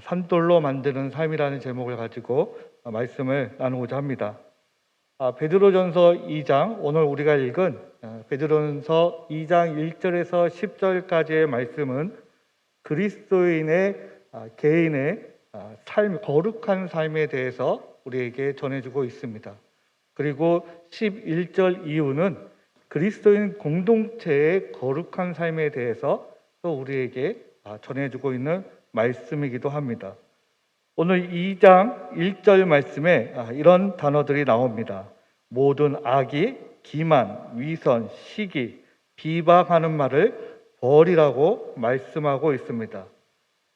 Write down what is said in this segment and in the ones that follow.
산돌로 만드는 삶이라는 제목을 가지고 말씀을 나누고자 합니다. 베드로전서 2장, 오늘 우리가 읽은 베드로전서 2장 1절에서 10절까지의 말씀은 그리스도인의 개인의 삶, 거룩한 삶에 대해서 우리에게 전해주고 있습니다. 그리고 11절 이후는 그리스도인 공동체의 거룩한 삶에 대해서 또 우리에게 전해주고 있는 말씀이기도 합니다. 오늘 2장 1절 말씀에 이런 단어들이 나옵니다. 모든 악의, 기만, 위선, 시기, 비방하는 말을 버리라고 말씀하고 있습니다.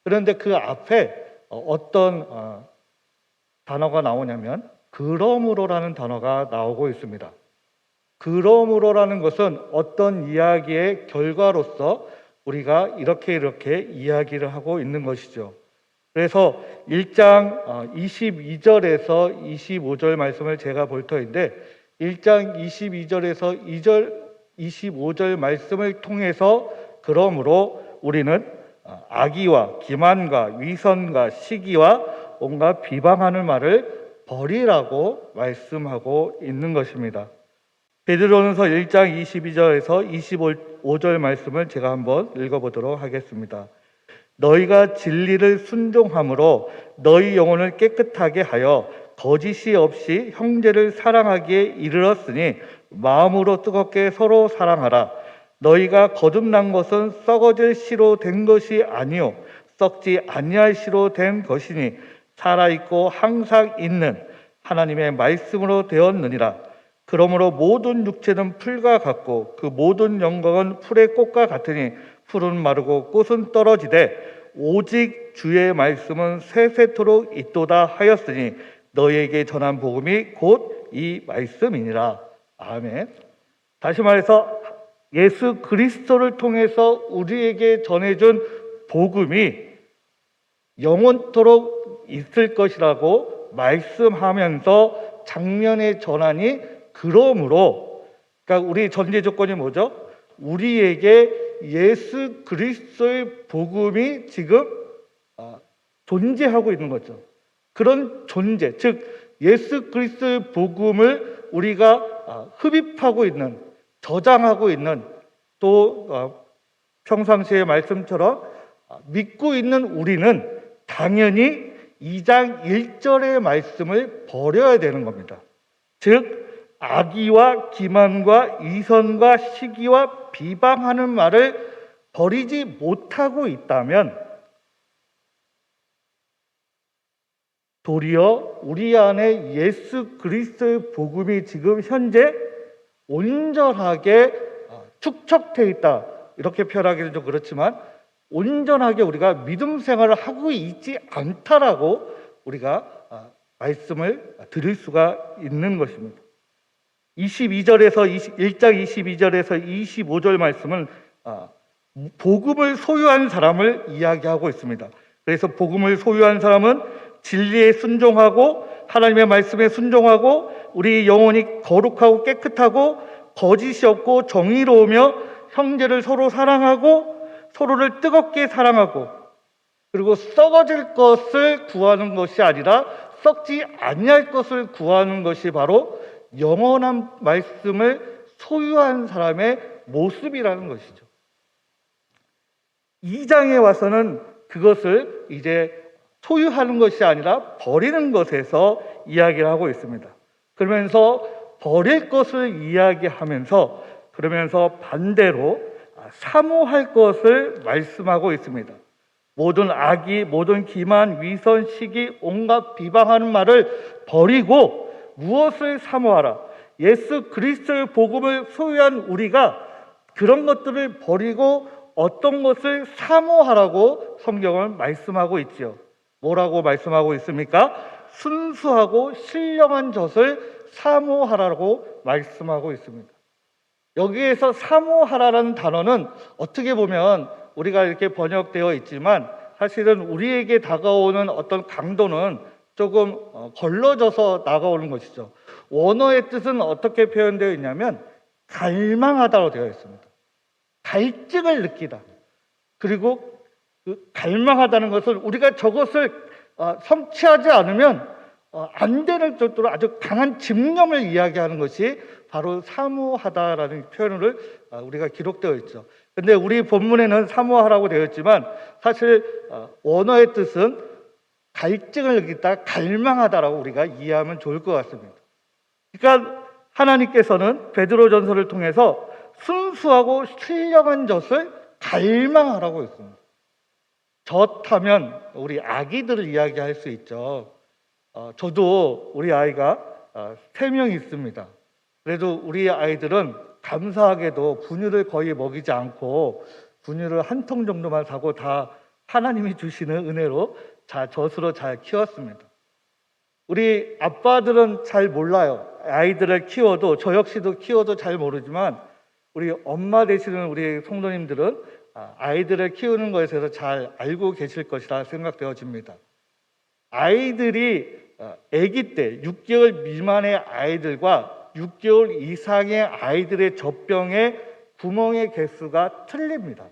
그런데 그 앞에 어떤 단어가 나오냐면 그러므로라는 단어가 나오고 있습니다. 그러므로라는 것은 어떤 이야기의 결과로서 우리가 이렇게 이야기를 하고 있는 것이죠. 그래서 1장 22절에서 25절 말씀을 제가 볼 터인데 1장 22절에서 25절 말씀을 통해서 그러므로 우리는 악의와 기만과 위선과 시기와 온갖 비방하는 말을 버리라고 말씀하고 있는 것입니다. 베드로전서 1장 22절에서 25절 말씀을 제가 한번 읽어보도록 하겠습니다. 너희가 진리를 순종함으로 너희 영혼을 깨끗하게 하여 거짓이 없이 형제를 사랑하기에 이르렀으니 마음으로 뜨겁게 서로 사랑하라. 너희가 거듭난 것은 썩어질 씨로 된 것이 아니요 썩지 아니할 씨로 된 것이니 살아있고 항상 있는 하나님의 말씀으로 되었느니라. 그러므로 모든 육체는 풀과 같고 그 모든 영광은 풀의 꽃과 같으니 풀은 마르고 꽃은 떨어지되 오직 주의 말씀은 세세토록 있도다 하였으니 너희에게 전한 복음이 곧 이 말씀이니라. 아멘. 다시 말해서 예수 그리스도를 통해서 우리에게 전해준 복음이 영원토록 있을 것이라고 말씀하면서 장면의 전환이 그러므로, 그러니까 우리 전제 조건이 뭐죠? 우리에게 예수 그리스도의 복음이 지금 존재하고 있는 거죠. 그런 존재, 즉 예수 그리스도의 복음을 우리가 흡입하고 있는, 저장하고 있는, 또 평상시의 말씀처럼 믿고 있는 우리는 당연히 2장 1절의 말씀을 버려야 되는 겁니다. 즉 악의와 기만과 위선과 시기와 비방하는 말을 버리지 못하고 있다면 도리어 우리 안에 예수 그리스도의 복음이 지금 현재 온전하게 축적되어 있다. 이렇게 표현하기는 좀 그렇지만 온전하게 우리가 믿음 생활을 하고 있지 않다라고 우리가 말씀을 드릴 수가 있는 것입니다. 1장 22절에서 25절 말씀은 복음을 소유한 사람을 이야기하고 있습니다. 그래서 복음을 소유한 사람은 진리에 순종하고 하나님의 말씀에 순종하고 우리 영혼이 거룩하고 깨끗하고 거짓이 없고 정의로우며 형제를 서로 사랑하고 서로를 뜨겁게 사랑하고 그리고 썩어질 것을 구하는 것이 아니라 썩지 아니할 것을 구하는 것이 바로 영원한 말씀을 소유한 사람의 모습이라는 것이죠. 2장에 와서는 그것을 이제 소유하는 것이 아니라 버리는 것에서 이야기를 하고 있습니다. 그러면서 버릴 것을 이야기하면서 그러면서 반대로 사모할 것을 말씀하고 있습니다. 모든 악의, 모든 기만, 위선, 시기, 온갖 비방하는 말을 버리고 무엇을 사모하라? 예수 그리스도의 복음을 소유한 우리가 그런 것들을 버리고 어떤 것을 사모하라고 성경은 말씀하고 있지요. 뭐라고 말씀하고 있습니까? 순수하고 신령한 젖을 사모하라고 말씀하고 있습니다. 여기에서 사모하라는 단어는 어떻게 보면 우리가 이렇게 번역되어 있지만 사실은 우리에게 다가오는 어떤 강도는 조금 걸러져서 다가오는 것이죠. 원어의 뜻은 어떻게 표현되어 있냐면 갈망하다로 되어 있습니다. 갈증을 느끼다. 그리고 갈망하다는 것을 우리가 저것을 성취하지 않으면 안 되는 정도로 아주 강한 집념을 이야기하는 것이 바로 사모하다라는 표현을 우리가 기록되어 있죠. 근데 우리 본문에는 사모하라고 되어 있지만 사실 원어의 뜻은 갈증을 느끼다, 갈망하다라고 우리가 이해하면 좋을 것 같습니다. 그러니까 하나님께서는 베드로전서를 통해서 순수하고 신령한 젖을 갈망하라고 했습니다. 젖하면 우리 아기들을 이야기할 수 있죠. 저도 우리 아이가 3명 있습니다. 그래도 우리 아이들은 감사하게도 분유를 거의 먹이지 않고 분유를 한 통 정도만 사고 다 하나님이 주시는 은혜로 젖으로 잘 키웠습니다. 우리 아빠들은 잘 몰라요. 아이들을 키워도, 저 역시도 키워도 잘 모르지만 우리 엄마 되시는 우리 성도님들은 아이들을 키우는 것에 대해서 잘 알고 계실 것이라 생각되어집니다. 아이들이 아기 때 6개월 미만의 아이들과 6개월 이상의 아이들의 젖병의 구멍의 개수가 틀립니다.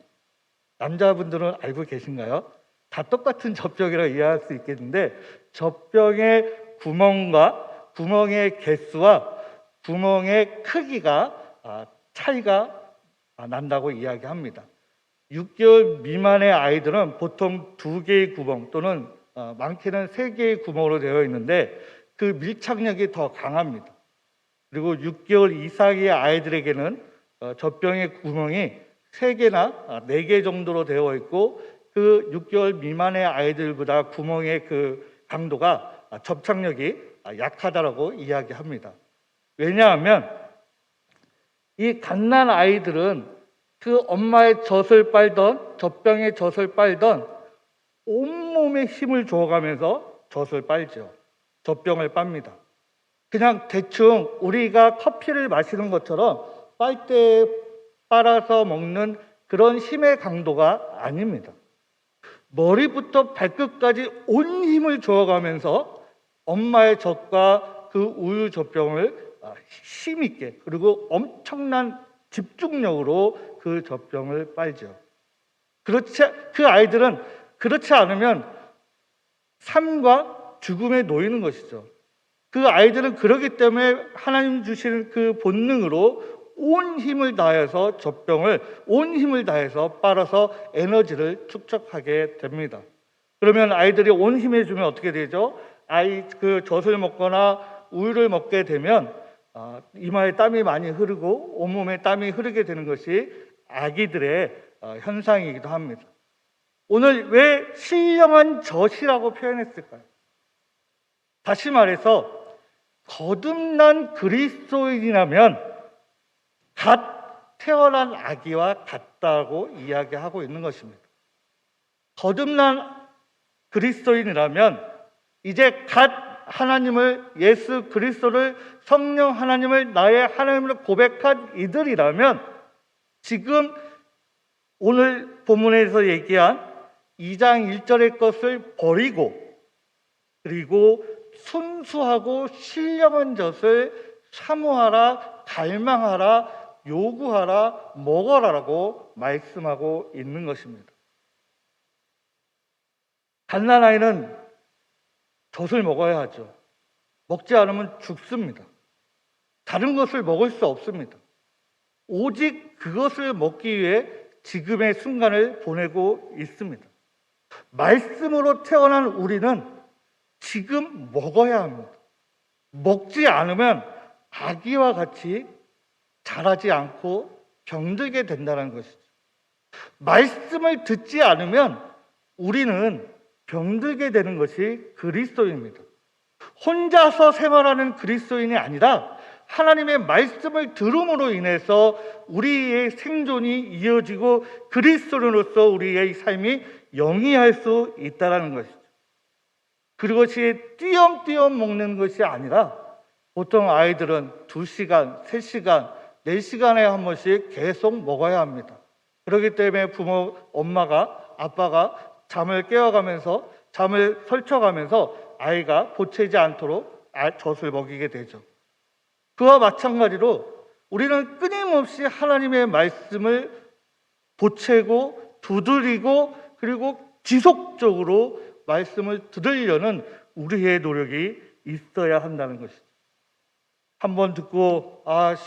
남자분들은 알고 계신가요? 다 똑같은 젖병이라고 이해할 수 있겠는데 젖병의 구멍과 구멍의 개수와 구멍의 크기가 차이가 난다고 이야기합니다. 6개월 미만의 아이들은 보통 2개의 구멍 또는 많게는 3개의 구멍으로 되어 있는데 그 밀착력이 더 강합니다. 그리고 6개월 이상의 아이들에게는 젖병의 구멍이 3개나 4개 정도로 되어 있고 그 6개월 미만의 아이들보다 구멍의 그 강도가 접착력이 약하다라고 이야기합니다. 왜냐하면 이 갓난 아이들은 그 엄마의 젖을 빨던 젖병의 젖을 빨던 온몸에 힘을 줘가면서 젖을 빨죠. 젖병을 빱니다. 그냥 대충 우리가 커피를 마시는 것처럼 빨대에 빨아서 먹는 그런 힘의 강도가 아닙니다. 머리부터 발끝까지 온 힘을 줘가면서 엄마의 젖과 그 우유 젖병을 힘있게 그리고 엄청난 집중력으로 그 젖병을 빨죠. 그 아이들은 그렇지 않으면 삶과 죽음에 놓이는 것이죠. 그 아이들은 그렇기 때문에 하나님 주시는 그 본능으로 온 힘을 다해서 젖병을 온 힘을 다해서 빨아서 에너지를 축적하게 됩니다. 그러면 아이들이 온 힘을 주면 어떻게 되죠? 그 젖을 먹거나 우유를 먹게 되면 이마에 땀이 많이 흐르고 온몸에 땀이 흐르게 되는 것이 아기들의 현상이기도 합니다. 오늘 왜 신령한 젖이라고 표현했을까요? 다시 말해서 거듭난 그리스도인이라면 갓 태어난 아기와 같다고 이야기하고 있는 것입니다. 거듭난 그리스도인이라면 이제 갓 하나님을 예수 그리스도를 성령 하나님을 나의 하나님으로 고백한 이들이라면 지금 오늘 본문에서 얘기한 2장 1절의 것을 버리고 그리고 순수하고 신령한 젖을 사모하라, 갈망하라, 요구하라, 먹어라라고 말씀하고 있는 것입니다. 갓난아이는 젖을 먹어야 하죠. 먹지 않으면 죽습니다. 다른 것을 먹을 수 없습니다. 오직 그것을 먹기 위해 지금의 순간을 보내고 있습니다. 말씀으로 태어난 우리는 지금 먹어야 합니다. 먹지 않으면 아기와 같이 자라지 않고 병들게 된다는 것이죠. 말씀을 듣지 않으면 우리는 병들게 되는 것이 그리스도입니다. 혼자서 생활하는 그리스도인이 아니라 하나님의 말씀을 들음으로 인해서 우리의 생존이 이어지고 그리스도인으로서 우리의 삶이 영위할 수 있다는 것이죠. 그것이 띄엄띄엄 먹는 것이 아니라 보통 아이들은 2시간, 3시간, 4시간에 한 번씩 계속 먹어야 합니다. 그렇기 때문에 엄마가, 아빠가 잠을 깨워가면서 잠을 설쳐가면서 아이가 보채지 않도록 젖을 먹이게 되죠. 그와 마찬가지로 우리는 끊임없이 하나님의 말씀을 보채고 두드리고 그리고 지속적으로 말씀을 들으려는 우리의 노력이 있어야 한다는 것이죠. 한번 듣고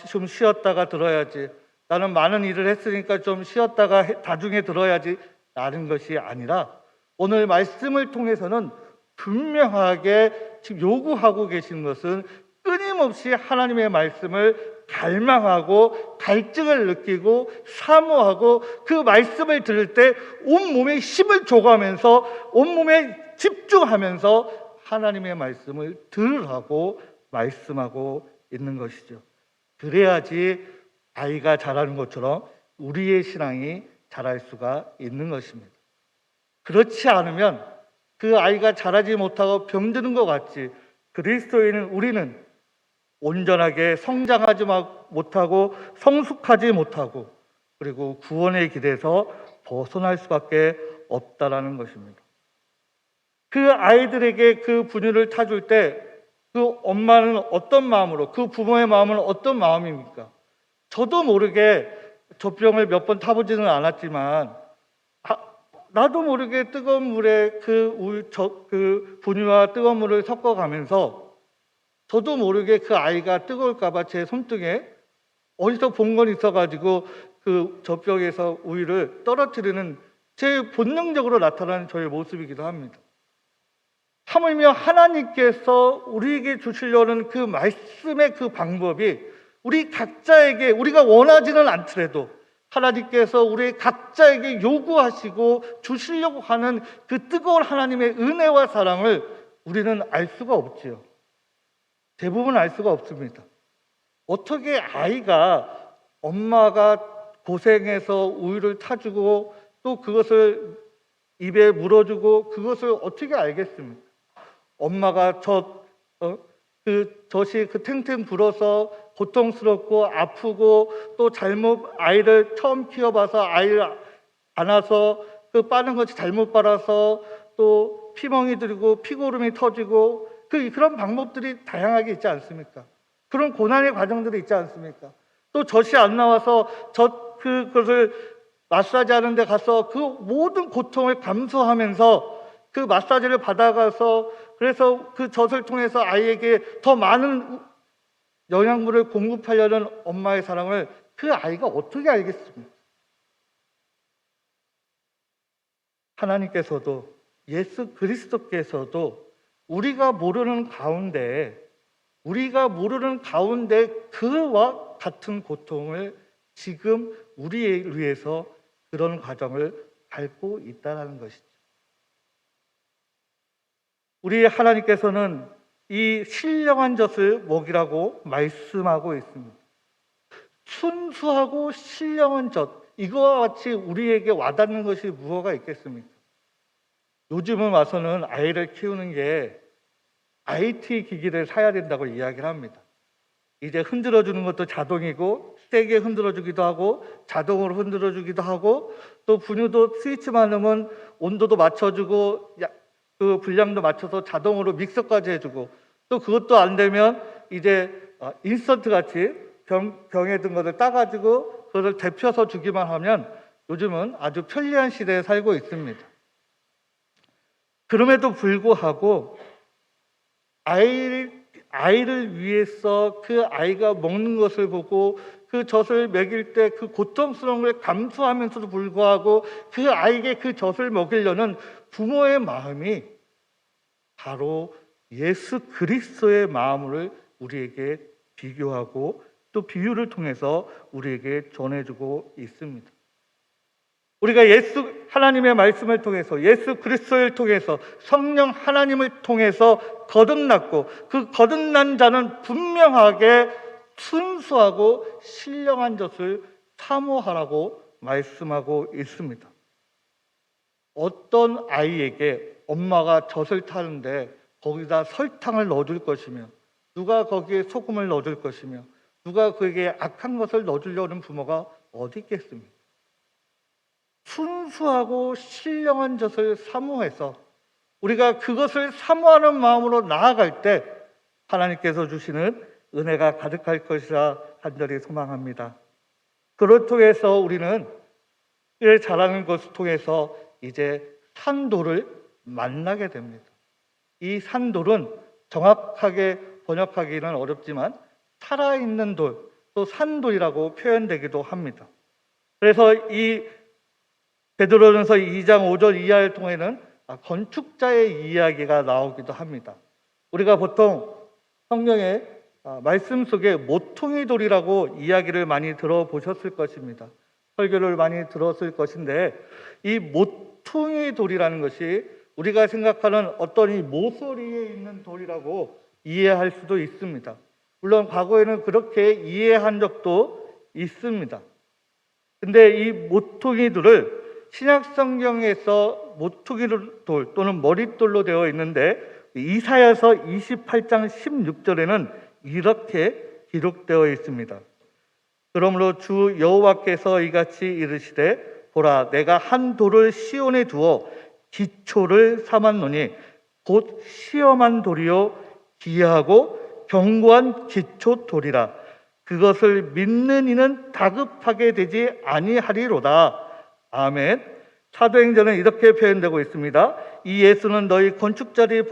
좀 쉬었다가 들어야지, 나는 많은 일을 했으니까 좀 쉬었다가 나중에 들어야지 라는 것이 아니라 오늘 말씀을 통해서는 분명하게 지금 요구하고 계신 것은 끊임없이 하나님의 말씀을 갈망하고 갈증을 느끼고 사모하고 그 말씀을 들을 때 온몸에 힘을 줘가면서 온몸에 집중하면서 하나님의 말씀을 들으라고 말씀하고 있는 것이죠. 그래야지 아이가 자라는 것처럼 우리의 신앙이 자랄 수가 있는 것입니다. 그렇지 않으면 그 아이가 자라지 못하고 병드는 것 같이 그리스도인은 우리는 온전하게 성장하지 못하고 성숙하지 못하고 그리고 구원의 길에서 벗어날 수밖에 없다라는 것입니다. 그 아이들에게 그 분유를 타줄 때 그 엄마는 어떤 마음으로, 그 부모의 마음은 어떤 마음입니까? 저도 모르게 젖병을 몇 번 타보지는 않았지만 나도 모르게 뜨거운 물에 그 분유와 뜨거운 물을 섞어가면서 저도 모르게 그 아이가 뜨거울까봐 제 손등에 어디서 본 건 있어가지고 그 젖병에서 우유를 떨어뜨리는 제 본능적으로 나타나는 저의 모습이기도 합니다. 하물며 하나님께서 우리에게 주시려는 그 말씀의 그 방법이 우리 각자에게 우리가 원하지는 않더라도 하나님께서 우리 각자에게 요구하시고 주시려고 하는 그 뜨거운 하나님의 은혜와 사랑을 우리는 알 수가 없지요. 대부분 알 수가 없습니다. 어떻게 아이가 엄마가 고생해서 우유를 타주고 또 그것을 입에 물어주고 그것을 어떻게 알겠습니까? 엄마가 젖이 탱탱 불어서 고통스럽고 아프고 또 잘못 아이를 처음 키워봐서 아이를 안아서 그 빠는 것이 잘못 빨아서 또 피멍이 들고 피고름이 터지고 그런 방법들이 다양하게 있지 않습니까? 그런 고난의 과정들이 있지 않습니까? 또 젖이 안 나와서 그것을 마사지하는 데 가서 그 모든 고통을 감수하면서 그 마사지를 받아가서 그래서 그 젖을 통해서 아이에게 더 많은 영양분을 공급하려는 엄마의 사랑을 그 아이가 어떻게 알겠습니까? 하나님께서도 예수 그리스도께서도 우리가 모르는 가운데 그와 같은 고통을 지금 우리를 위해서 그런 과정을 밟고 있다는 것이죠. 우리 하나님께서는 이 신령한 젖을 먹이라고 말씀하고 있습니다. 순수하고 신령한 젖, 이거와 같이 우리에게 와닿는 것이 무엇가 있겠습니까? 요즘은 와서는 아이를 키우는 게 IT 기기를 사야 된다고 이야기를 합니다. 이제 흔들어주는 것도 자동이고 세게 흔들어주기도 하고 자동으로 흔들어주기도 하고 또 분유도 스위치만 넣으면 온도도 맞춰주고 그 분량도 맞춰서 자동으로 믹서까지 해주고 또 그것도 안 되면 이제 인스턴트 같이 병에 든 것을 따가지고 그것을 데펴서 주기만 하면 요즘은 아주 편리한 시대에 살고 있습니다. 그럼에도 불구하고 아이를 위해서 그 아이가 먹는 것을 보고 그 젖을 먹일 때 그 고통스러운 걸 감수하면서도 불구하고 그 아이에게 그 젖을 먹이려는 부모의 마음이 바로 예수 그리스도의 마음을 우리에게 비교하고 또 비유를 통해서 우리에게 전해주고 있습니다. 우리가 하나님의 말씀을 통해서 예수 그리스도를 통해서 성령 하나님을 통해서 거듭났고 그 거듭난 자는 분명하게 순수하고 신령한 젖을 사모하라고 말씀하고 있습니다. 어떤 아이에게 엄마가 젖을 타는데 거기다 설탕을 넣어줄 것이며 누가 거기에 소금을 넣어줄 것이며 누가 그에게 악한 것을 넣어주려는 부모가 어디 있겠습니까? 순수하고 신령한 젖을 사모해서 우리가 그것을 사모하는 마음으로 나아갈 때 하나님께서 주시는 은혜가 가득할 것이라 간절히 소망합니다. 그를 통해서 우리는 자라는 것을 통해서 이제 산돌을 만나게 됩니다. 이 산돌은 정확하게 번역하기는 어렵지만 살아있는 돌, 또 산돌이라고 표현되기도 합니다. 그래서 이 베드로전서 2장 5절 이하를 통해는 건축자의 이야기가 나오기도 합니다. 우리가 보통 성경의 말씀 속에 모퉁이 돌이라고 이야기를 많이 들어보셨을 것입니다. 설교를 많이 들었을 것인데, 이 모퉁이 돌이라는 것이 우리가 생각하는 어떤 이 모서리에 있는 돌이라고 이해할 수도 있습니다. 물론 과거에는 그렇게 이해한 적도 있습니다. 근데 이 모퉁이 돌을 신약 성경에서 모퉁이 돌 또는 머릿돌로 되어 있는데, 이사야서 28장 16절에는 이렇게 기록되어 있습니다. 그러므로 주 여호와께서 이같이 이르시되 보라, 내가 한 돌을 시온에 두어 기초를 삼았노니 곧 시험한 돌이요 기이하고 견고한 기초 돌이라. 그것을 믿는 이는 다급하게 되지 아니하리로다. 아멘. 사도행전은 이렇게 표현되고 있습니다. 이 예수는 너희 건축자들이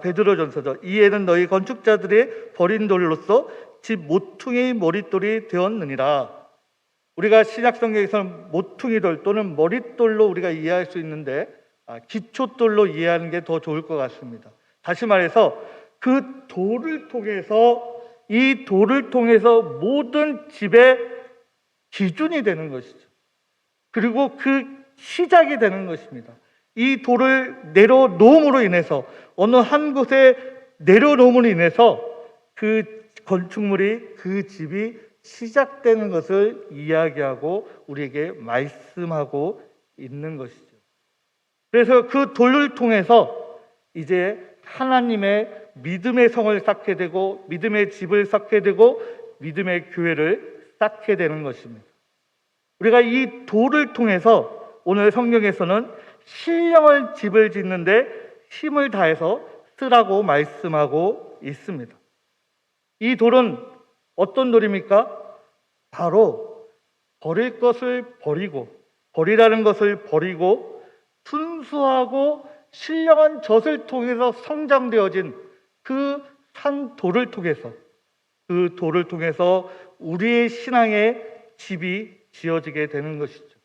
베드로전서죠. 이에는 너희 건축자들이 버린 돌로서 집 모퉁이의 머릿돌이 되었느니라. 우리가 신약성경에서는 모퉁이돌 또는 머릿돌로 우리가 이해할 수 있는데, 기초돌로 이해하는 게 더 좋을 것 같습니다. 다시 말해서 그 돌을 통해서, 이 돌을 통해서 모든 집의 기준이 되는 것이죠. 그리고 그 시작이 되는 것입니다. 이 돌을 내려놓음으로 인해서, 어느 한 곳에 내려놓음으로 인해서 그 건축물이, 그 집이 시작되는 것을 이야기하고 우리에게 말씀하고 있는 것이죠. 그래서 그 돌을 통해서 이제 하나님의 믿음의 성을 쌓게 되고, 믿음의 집을 쌓게 되고, 믿음의 교회를 쌓게 되는 것입니다. 우리가 이 돌을 통해서 오늘 성경에서는 신령한 집을 짓는데 힘을 다해서 쓰라고 말씀하고 있습니다. 이 돌은 어떤 돌입니까? 바로 버릴 것을 버리고, 버리라는 것을 버리고 순수하고 신령한 젖을 통해서 성장되어진 그 산 돌을 통해서, 그 돌을 통해서 우리의 신앙의 집이 지어지게 되는 것이죠.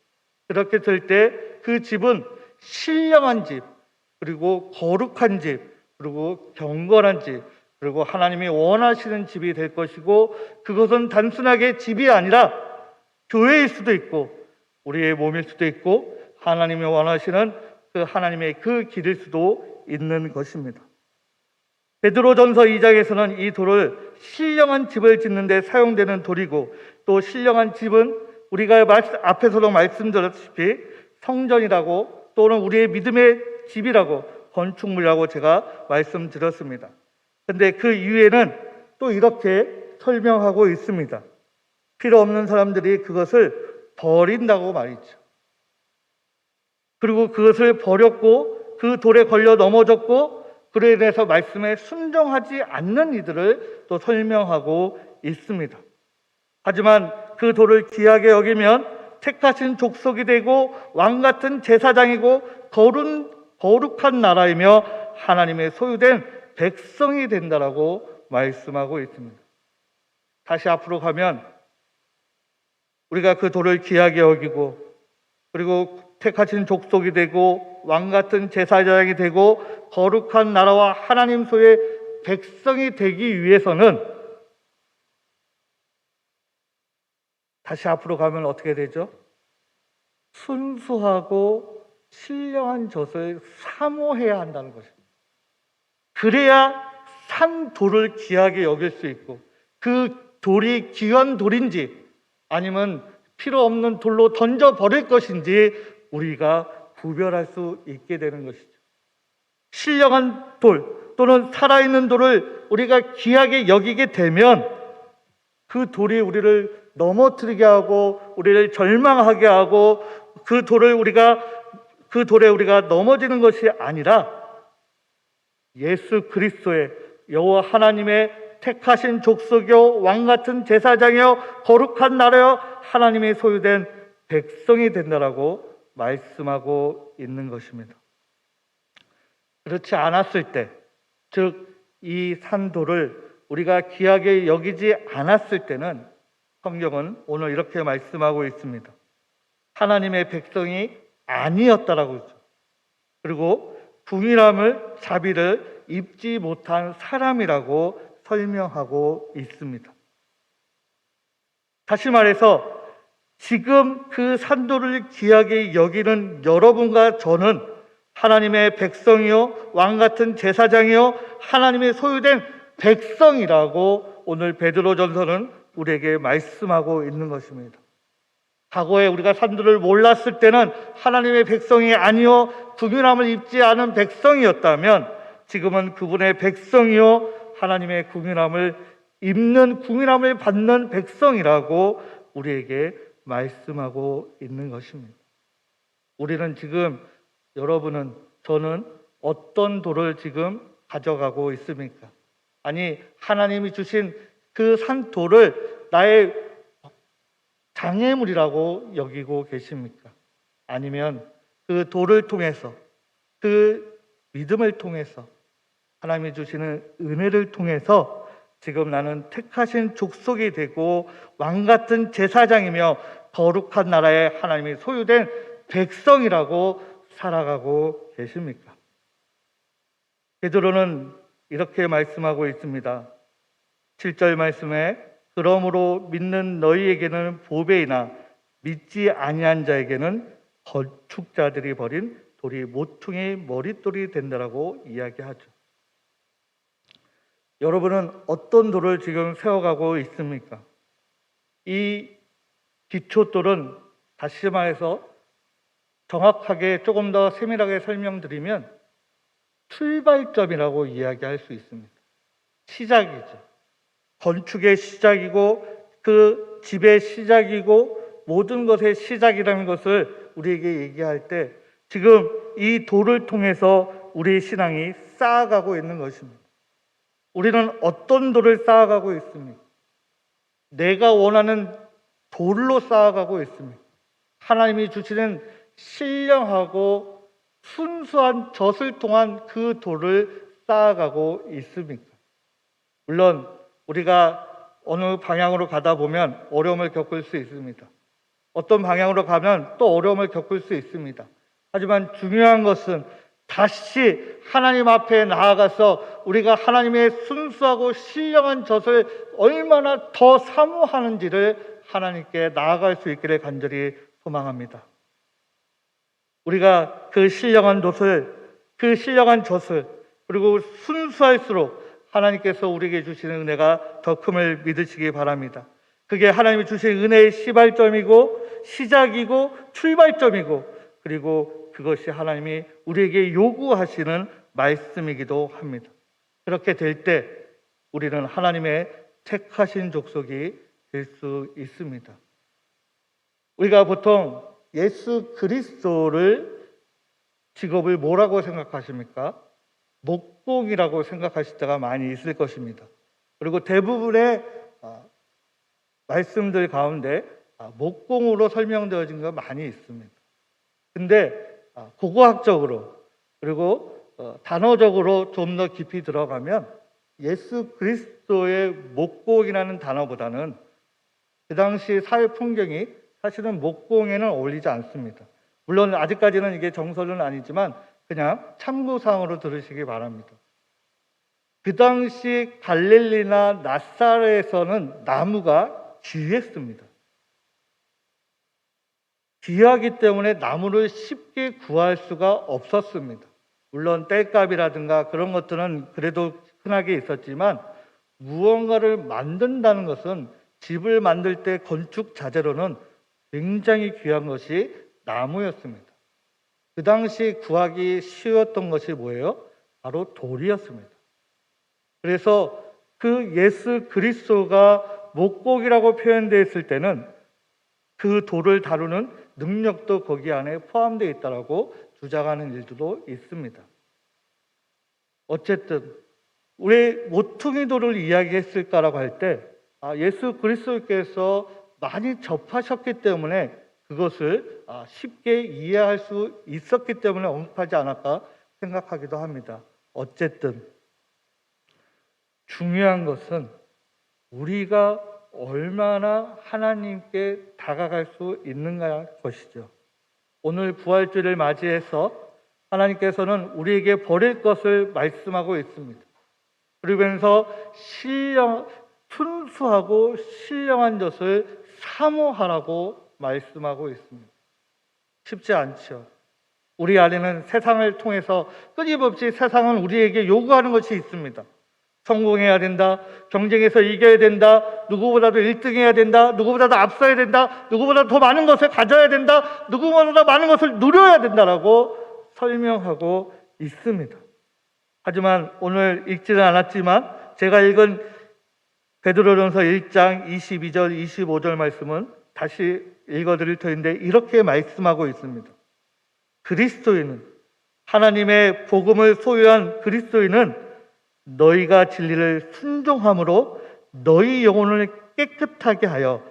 그렇게 될 때 그 집은 신령한 집, 그리고 거룩한 집, 그리고 경건한 집, 그리고 하나님이 원하시는 집이 될 것이고, 그것은 단순하게 집이 아니라 교회일 수도 있고 우리의 몸일 수도 있고 하나님이 원하시는 그 하나님의 그 길일 수도 있는 것입니다. 베드로전서 2장에서는 이 돌을 신령한 집을 짓는 데 사용되는 돌이고, 또 신령한 집은 우리가 앞에서도 말씀드렸다시피 성전이라고, 또는 우리의 믿음의 집이라고, 건축물이라고 제가 말씀드렸습니다. 그런데 그 이유에는 또 이렇게 설명하고 있습니다. 필요 없는 사람들이 그것을 버린다고 말이죠. 그리고 그것을 버렸고 그 돌에 걸려 넘어졌고, 그에 대해서 말씀에 순종하지 않는 이들을 또 설명하고 있습니다. 하지만 그 돌을 귀하게 여기면 택하신 족속이 되고 왕같은 제사장이고 거룩한 나라이며 하나님의 소유된 백성이 된다라고 말씀하고 있습니다. 다시 앞으로 가면 우리가 그 돌을 귀하게 여기고, 그리고 택하신 족속이 되고 왕같은 제사장이 되고 거룩한 나라와 하나님 소유의 백성이 되기 위해서는, 다시 앞으로 가면 어떻게 되죠? 순수하고 신령한 젖을 사모해야 한다는 것입니다. 그래야 산 돌을 귀하게 여길 수 있고, 그 돌이 귀한 돌인지 아니면 필요 없는 돌로 던져버릴 것인지 우리가 구별할 수 있게 되는 것이죠. 신령한 돌 또는 살아있는 돌을 우리가 귀하게 여기게 되면 그 돌이 우리를 넘어뜨리게 하고 우리를 절망하게 하고, 그 돌에 우리가 넘어지는 것이 아니라 예수 그리스도의 여호와 하나님의 택하신 족속이요 왕같은 제사장이요 거룩한 나라요 하나님의 소유된 백성이 된다라고 말씀하고 있는 것입니다. 그렇지 않았을 때, 즉 이 산도를 우리가 귀하게 여기지 않았을 때는 성경은 오늘 이렇게 말씀하고 있습니다. 하나님의 백성이 아니었다라고 했죠. 그리고 궁일함을 자비를 입지 못한 사람이라고 설명하고 있습니다. 다시 말해서 지금 그 산도를 귀하게 여기는 여러분과 저는 하나님의 백성이요 왕 같은 제사장이요 하나님의 소유된 백성이라고 오늘 베드로전서는 우리에게 말씀하고 있는 것입니다. 과거에 우리가 산도를 몰랐을 때는 하나님의 백성이 아니요 궁휼함을 입지 않은 백성이었다면 지금은 그분의 백성이요 하나님의 궁휼함을 입는 궁휼함을 받는 백성이라고 우리에게 말씀하고 있는 것입니다. 우리는 지금 여러분은 저는 어떤 도를 지금 가져가고 있습니까? 아니 하나님이 주신 그 산도를 나의 장애물이라고 여기고 계십니까? 아니면 그 도를 통해서 그 믿음을 통해서 하나님이 주시는 은혜를 통해서 지금 나는 택하신 족속이 되고 왕 같은 제사장이며 거룩한 나라의 하나님이 소유된 백성이라고 살아가고 계십니까? 베드로는 이렇게 말씀하고 있습니다. 7절 말씀에 그러므로 믿는 너희에게는 보배이나 믿지 아니한 자에게는 건축자들이 버린 돌이 모퉁이 머릿돌이 된다라고 이야기하죠. 여러분은 어떤 돌을 지금 세워가고 있습니까? 이 기초돌은 다시 말해서 정확하게 조금 더 세밀하게 설명드리면 출발점이라고 이야기할 수 있습니다. 시작이죠. 건축의 시작이고 그 집의 시작이고 모든 것의 시작이라는 것을 우리에게 얘기할 때 지금 이 돌을 통해서 우리의 신앙이 쌓아가고 있는 것입니다. 우리는 어떤 돌을 쌓아가고 있습니까? 내가 원하는 돌로 쌓아가고 있습니다. 하나님이 주시는 신령하고 순수한 젖을 통한 그 돌을 쌓아가고 있습니까? 물론 우리가 어느 방향으로 가다 보면 어려움을 겪을 수 있습니다. 어떤 방향으로 가면 또 어려움을 겪을 수 있습니다. 하지만 중요한 것은 다시 하나님 앞에 나아가서 우리가 하나님의 순수하고 신령한 젖을 얼마나 더 사모하는지를 하나님께 나아갈 수 있기를 간절히 소망합니다. 우리가 그 신령한 젖을 그리고 순수할수록 하나님께서 우리에게 주시는 은혜가 더 큼을 믿으시기 바랍니다. 그게 하나님이 주신 은혜의 시발점이고 시작이고 출발점이고 그리고 그것이 하나님이 우리에게 요구하시는 말씀이기도 합니다. 그렇게 될 때 우리는 하나님의 택하신 족속이 될 수 있습니다. 우리가 보통 예수 그리스도를 직업을 뭐라고 생각하십니까? 목공이라고 생각하실 때가 많이 있을 것입니다. 그리고 대부분의 말씀들 가운데 목공으로 설명되어진 거 많이 있습니다. 근데 고고학적으로 그리고 단어적으로 좀 더 깊이 들어가면 예수 그리스도의 목공이라는 단어보다는 그 당시 사회 풍경이 사실은 목공에는 어울리지 않습니다. 물론 아직까지는 이게 정설은 아니지만 그냥 참고사항으로 들으시기 바랍니다. 그 당시 갈릴리나 나사렛에서는 나무가 귀했습니다. 귀하기 때문에 나무를 쉽게 구할 수가 없었습니다. 물론 땔감이라든가 그런 것들은 그래도 흔하게 있었지만 무언가를 만든다는 것은 집을 만들 때 건축 자재로는 굉장히 귀한 것이 나무였습니다. 그 당시 구하기 쉬웠던 것이 뭐예요? 바로 돌이었습니다. 그래서 그 예수 그리스도가 목곡이라고 표현되어 있을 때는 그 돌을 다루는 능력도 거기 안에 포함되어 있다고 주장하는 일들도 있습니다. 어쨌든 왜 모퉁이 돌을 이야기했을까라고 할 때 예수 그리스도께서 많이 접하셨기 때문에 그것을 쉽게 이해할 수 있었기 때문에 언급하지 않았까 생각하기도 합니다. 어쨌든 중요한 것은 우리가 얼마나 하나님께 다가갈 수 있는가 것이죠. 오늘 부활주를 맞이해서 하나님께서는 우리에게 버릴 것을 말씀하고 있습니다. 그러면서 순수하고 신령한 것을 사모하라고 말씀하고 있습니다. 쉽지 않죠. 우리 안에는 세상을 통해서 끊임없이 세상은 우리에게 요구하는 것이 있습니다. 성공해야 된다, 경쟁에서 이겨야 된다, 누구보다도 1등해야 된다, 누구보다도 앞서야 된다, 누구보다 더 많은 것을 가져야 된다, 누구보다 많은 것을 누려야 된다라고 설명하고 있습니다. 하지만 오늘 읽지는 않았지만 제가 읽은 베드로전서 1장 22절 25절 말씀은 다시 읽어드릴 터인데 이렇게 말씀하고 있습니다. 그리스도인은, 하나님의 복음을 소유한 그리스도인은 너희가 진리를 순종함으로 너희 영혼을 깨끗하게 하여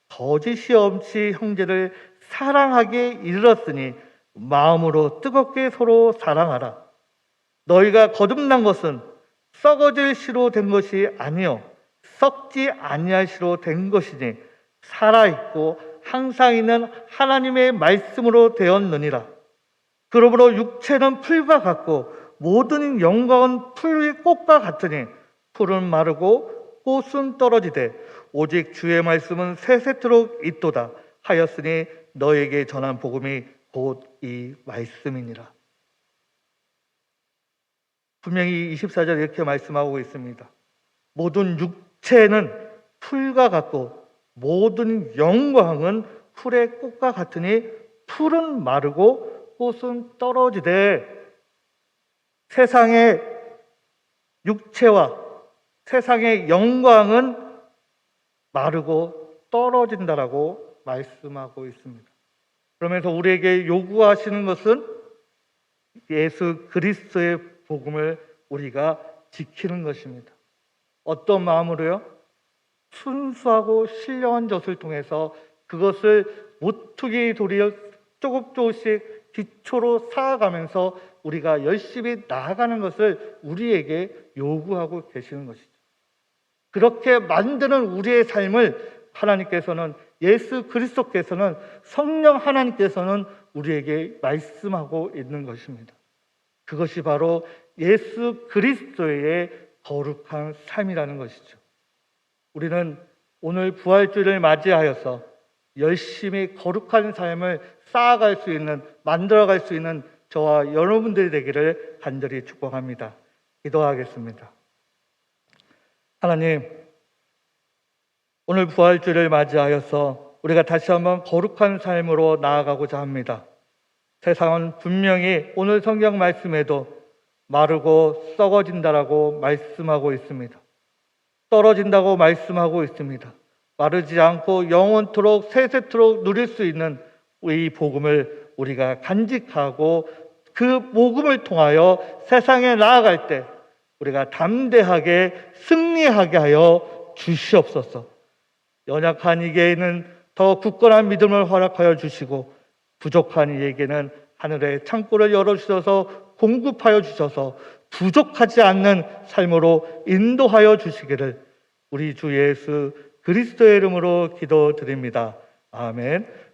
거짓이 없이 형제를 사랑하게 이르렀으니 마음으로 뜨겁게 서로 사랑하라. 너희가 거듭난 것은 썩어질 씨로 된 것이 아니요 썩지 아니할 씨로 된 것이니 살아있고 항상 있는 하나님의 말씀으로 되었느니라. 그러므로 육체는 풀과 같고 모든 영광은 풀의 꽃과 같으니 풀은 마르고 꽃은 떨어지되 오직 주의 말씀은 세세토록 있도다 하였으니 너에게 전한 복음이 곧 이 말씀이니라. 분명히 24절 이렇게 말씀하고 있습니다. 모든 육체는 풀과 같고 모든 영광은 풀의 꽃과 같으니 풀은 마르고 꽃은 떨어지되 세상의 육체와 세상의 영광은 마르고 떨어진다라고 말씀하고 있습니다. 그러면서 우리에게 요구하시는 것은 예수 그리스도의 복음을 우리가 지키는 것입니다. 어떤 마음으로요? 순수하고 신령한 젖을 통해서 그것을 모퉁이 돌이어 조금씩 기초로 쌓아가면서 우리가 열심히 나아가는 것을 우리에게 요구하고 계시는 것이죠. 그렇게 만드는 우리의 삶을 하나님께서는, 예수 그리스도께서는, 성령 하나님께서는 우리에게 말씀하고 있는 것입니다. 그것이 바로 예수 그리스도의 거룩한 삶이라는 것이죠. 우리는 오늘 부활주를 맞이하여서 열심히 거룩한 삶을 쌓아갈 수 있는, 만들어갈 수 있는 저와 여러분들이 되기를 간절히 축복합니다. 기도하겠습니다. 하나님, 오늘 부활주를 맞이하여서 우리가 다시 한번 거룩한 삶으로 나아가고자 합니다. 세상은 분명히 오늘 성경 말씀에도 마르고 썩어진다라고 말씀하고 있습니다. 떨어진다고 말씀하고 있습니다. 마르지 않고 영원토록 세세토록 누릴 수 있는 이 복음을 우리가 간직하고 그 복음을 통하여 세상에 나아갈 때 우리가 담대하게 승리하게 하여 주시옵소서. 연약한 이에게는 더 굳건한 믿음을 허락하여 주시고 부족한 이에게는 하늘의 창고를 열어주셔서 공급하여 주셔서 부족하지 않는 삶으로 인도하여 주시기를 우리 주 예수 그리스도의 이름으로 기도드립니다. 아멘.